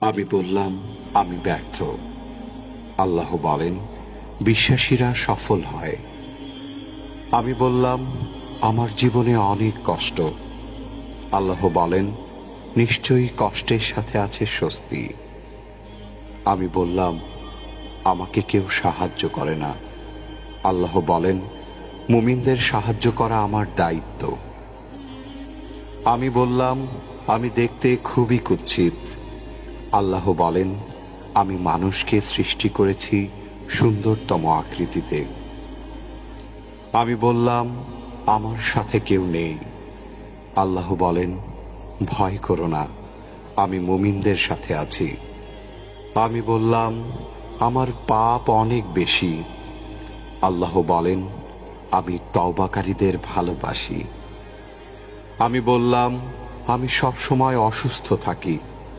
আমি বললাম, আমি ব্যর্থ। আল্লাহ বলেন, বিশ্বাসীরা সফল হয়। আমি বললাম, আমার জীবনে অনেক কষ্ট। আল্লাহ বলেন, নিশ্চয়ই কষ্টের সাথে আছে স্বস্তি। আমি বললাম, আমাকে কেউ সাহায্য করে না। আল্লাহ বলেন, মুমিনদের সাহায্য করা আমার দায়িত্ব। আমি বললাম, আমি দেখতে খুবই কুৎসিত। আল্লাহ বলেন, আমি মানুষকে সৃষ্টি করেছি সুন্দরতম আকৃতিতে। আমি বললাম, আমার সাথে কেউ নেই। আল্লাহ বলেন, ভয় করো না, আমি মুমিনদের সাথে আছি। আমি বললাম, আমার পাপ অনেক বেশি। আল্লাহ বলেন, আমি তওবাকারীদের ভালোবাসি। আমি বললাম, আমি সব সময় অসুস্থ থাকি।